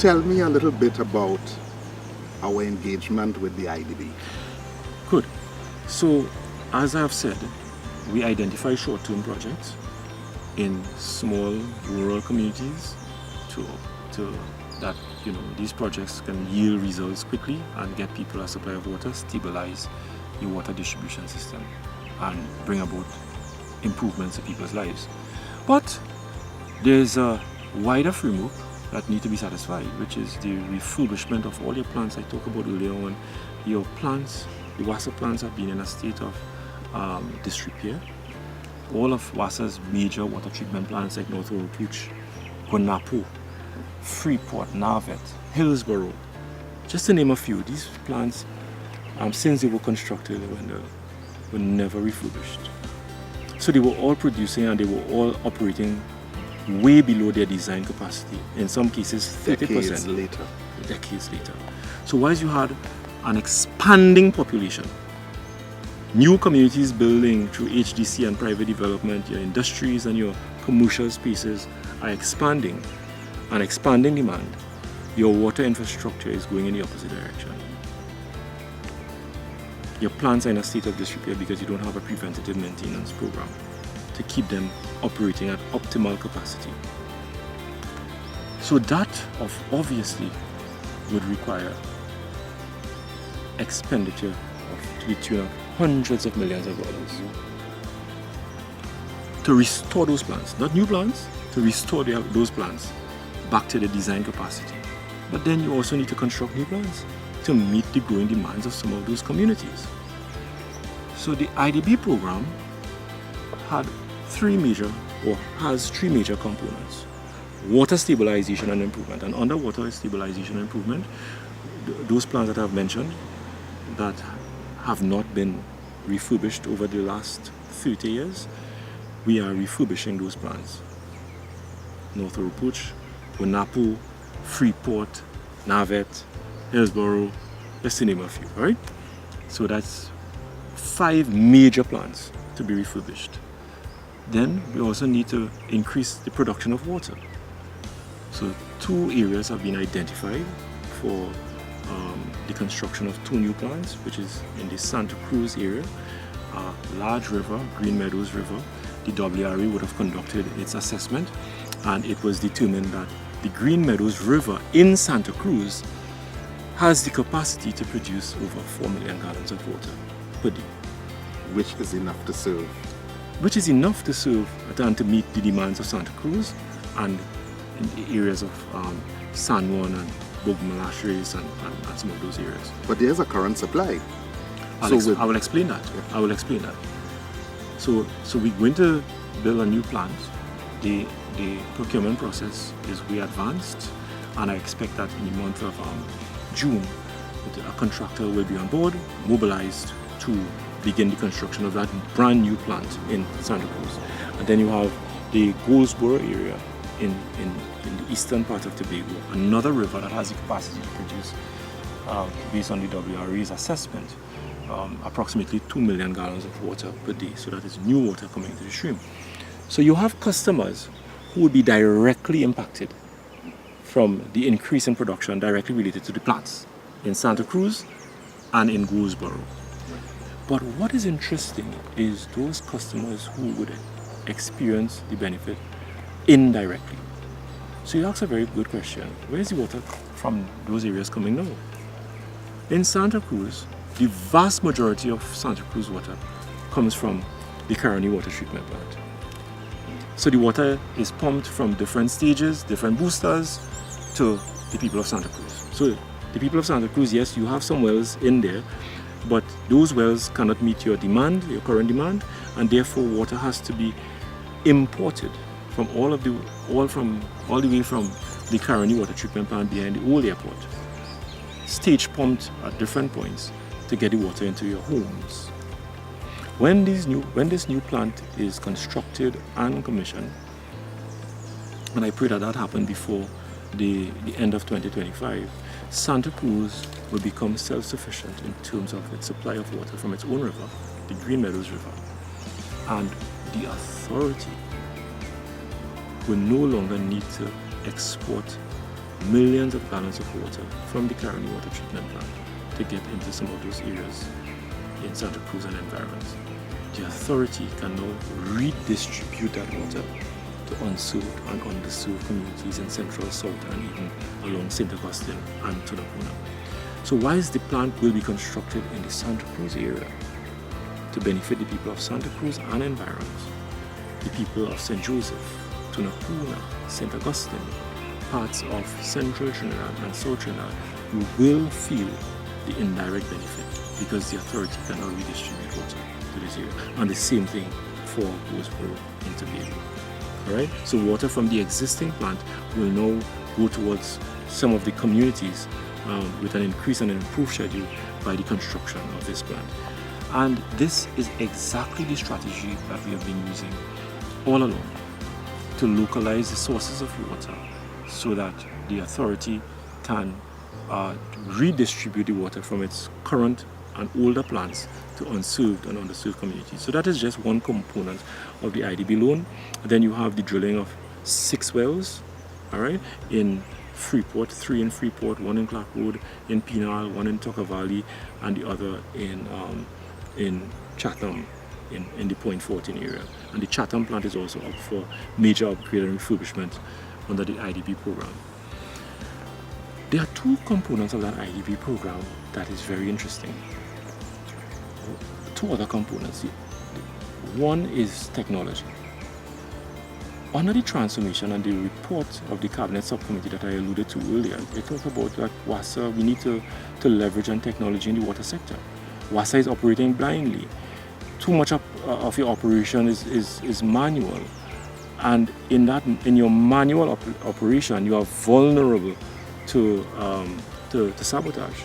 tell me a little bit about our engagement with the IDB. Good. So, as I have said, we identify short-term projects in small rural communities to that these projects can yield results quickly and get people a supply of water, stabilize the water distribution system, and bring about improvements in people's lives. But there's a wider framework that need to be satisfied, which is the refurbishment of all your plants I talked about earlier on. Your plants, the WASA plants, have been in a state of disrepair. All of WASA's major water treatment plants like North Oropouche, Guanapo, Freeport, Narvet, Hillsborough, just to name a few, these plants, since they were constructed, were never refurbished. So they were all producing and they were all operating way below their design capacity. In some cases, 30%. Decades later. So whilst you had an expanding population, new communities building through HDC and private development, your industries and your commercial spaces are expanding and expanding demand, your water infrastructure is going in the opposite direction. Your plants are in a state of disrepair because you don't have a preventative maintenance program to keep them operating at optimal capacity. So that obviously would require expenditure to the tune of hundreds of millions of dollars to restore those plants, not new plants, to restore those plants back to the design capacity. But then you also need to construct new plants to meet the growing demands of some of those communities. So the IDB program has three major components: water stabilization and improvement. And under water stabilization and improvement, those plants that I've mentioned that have not been refurbished over the last 30 years, we are refurbishing those plants. North Oropouche, Guanapo, Freeport, Narvet, Hillsborough, just to name a few, right? So that's 5 major plants to be refurbished. Then we also need to increase the production of water. So 2 areas have been identified for the construction of 2 new plants, which is in the Santa Cruz area, large river, Green Meadows River. The WRE would have conducted its assessment, and it was determined that the Green Meadows River in Santa Cruz has the capacity to produce over 4 million gallons of water per day. Which is enough to serve. Which is enough to serve and to meet the demands of Santa Cruz and in the areas of San Juan and Bogmalashes and some of those areas. But there's a current supply. I will explain that. Yeah. I will explain that. So we're going to build a new plant. The procurement process is way advanced, and I expect that in the month of June, a contractor will be on board, mobilized to begin the construction of that brand new plant in Santa Cruz. And then you have the Goldsboro area in the eastern part of Tobago, another river that has the capacity to produce, based on the WRE's assessment, approximately 2 million gallons of water per day. So that is new water coming into the stream. So you have customers who will be directly impacted from the increase in production directly related to the plants in Santa Cruz and in Goldsboro. But what is interesting is those customers who would experience the benefit indirectly. So you ask a very good question. Where is the water from those areas coming now? In Santa Cruz, the vast majority of Santa Cruz water comes from the Caroni water treatment plant. So the water is pumped from different stages, different boosters to the people of Santa Cruz. So the people of Santa Cruz, yes, you have some wells in there, but those wells cannot meet your demand, your current demand, and therefore water has to be imported from all the way from the Caroni water treatment plant behind the old airport, stage pumped at different points to get the water into your homes. When this new plant is constructed and commissioned, and I pray that happens before the end of 2025, Santa Cruz will become self-sufficient in terms of its supply of water from its own river, the Green Meadows River. And the authority will no longer need to export millions of gallons of water from the Caroni water treatment plant to get into some of those areas in Santa Cruz and environs. The authority can now redistribute that water to unserved and underserved communities in Central, South, and even along St. Augustine and Tunapuna. So whilst the plant will be constructed in the Santa Cruz area to benefit the people of Santa Cruz and environs, the people of St. Joseph, Tunapuna, St. Augustine, parts of Central Trinidad and South Trinidad will feel the indirect benefit because the authority cannot redistribute water to this area. And the same thing for Boseboro and Tobago. Alright? So water from the existing plant will now go towards some of the communities with an increase and an improved schedule by the construction of this plant. And this is exactly the strategy that we have been using all along to localize the sources of water so that the authority can redistribute the water from its current and older plants to unserved and underserved communities. So that is just one component of the IDB loan. Then you have the drilling of 6 wells, all right, in Freeport, 3 in Freeport, 1 in Clark Road, in Penal, 1 in Tucker Valley, and the other in Chatham, in the Point 14 area. And the Chatham plant is also up for major upgrade and refurbishment under the IDB program. There are 2 components of that IDB program that is very interesting. 2 other components. One is technology. Under the transformation and the report of the Cabinet Subcommittee that I alluded to earlier, they talk about that WASA, we need to leverage on technology in the water sector. WASA is operating blindly. Too much of your operation is manual. And in your manual operation, you are vulnerable to sabotage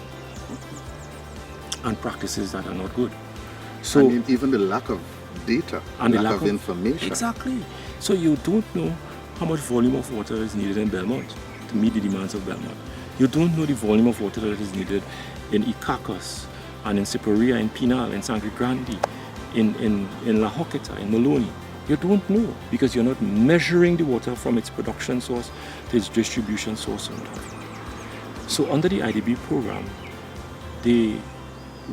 and practices that are not good. So, and even the lack of data, and the lack of information. Exactly. So you don't know how much volume of water is needed in Belmont to meet the demands of Belmont. You don't know the volume of water that is needed in Icacos and in Siparia, in Pinal, in Sangre Grande, in La Joqueta, in Maloney. You don't know because you're not measuring the water from its production source to its distribution source and what have you. So under the IDB program,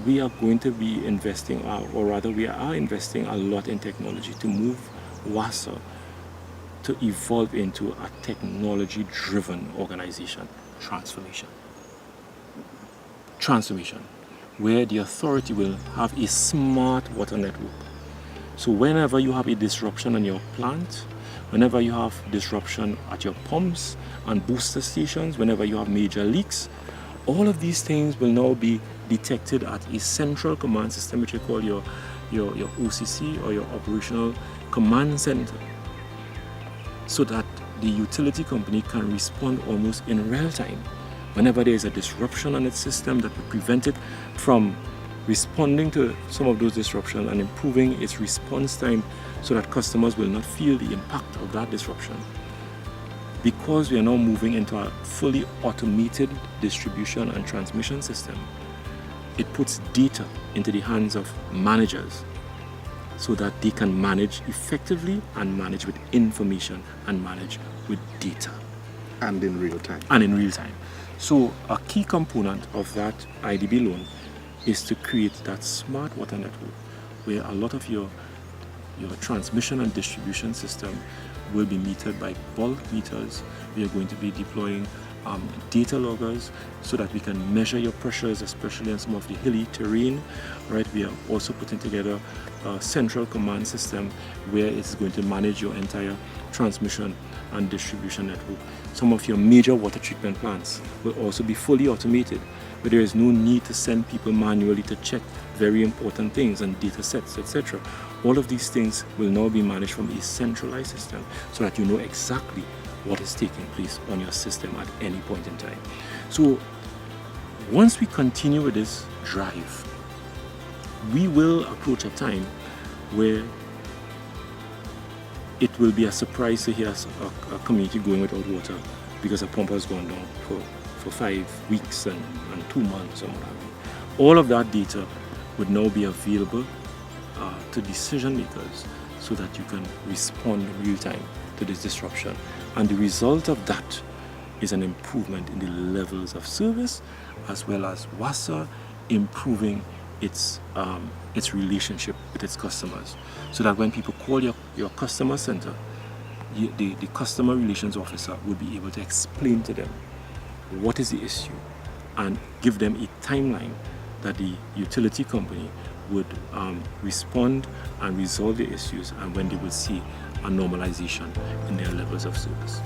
we are going to be investing, or rather we are investing a lot in technology to move WASA to evolve into a technology-driven organization. Transformation, where the authority will have a smart water network. So whenever you have a disruption in your plant, whenever you have disruption at your pumps and booster stations, whenever you have major leaks, all of these things will now be detected at a central command system, which we call your OCC, or your Operational Command Center, so that the utility company can respond almost in real time. Whenever there is a disruption on its system, that will prevent it from responding to some of those disruptions and improving its response time so that customers will not feel the impact of that disruption. Because we are now moving into a fully automated distribution and transmission system, it puts data into the hands of managers so that they can manage effectively and manage with information and manage with data. And in real time. So a key component of that IDB loan is to create that smart water network where a lot of your transmission and distribution system will be metered by bulk meters. We are going to be deploying data loggers so that we can measure your pressures, especially on some of the hilly terrain. Right? We are also putting together a central command system where it's going to manage your entire transmission and distribution network. Some of your major water treatment plants will also be fully automated, where there is no need to send people manually to check very important things and data sets, etc. All of these things will now be managed from a centralized system so that you know exactly what is taking place on your system at any point in time. So once we continue with this drive, we will approach a time where it will be a surprise to hear a community going without water because a pump has gone down for 5 weeks and 2 months or what have you. All of that data would now be available to decision makers so that you can respond in real time to this disruption. And the result of that is an improvement in the levels of service, as well as WASA improving its relationship with its customers, so that when people call your customer center, the customer relations officer will be able to explain to them what is the issue and give them a timeline that the utility company would respond and resolve the issues, and when they will see a normalization in their levels of service.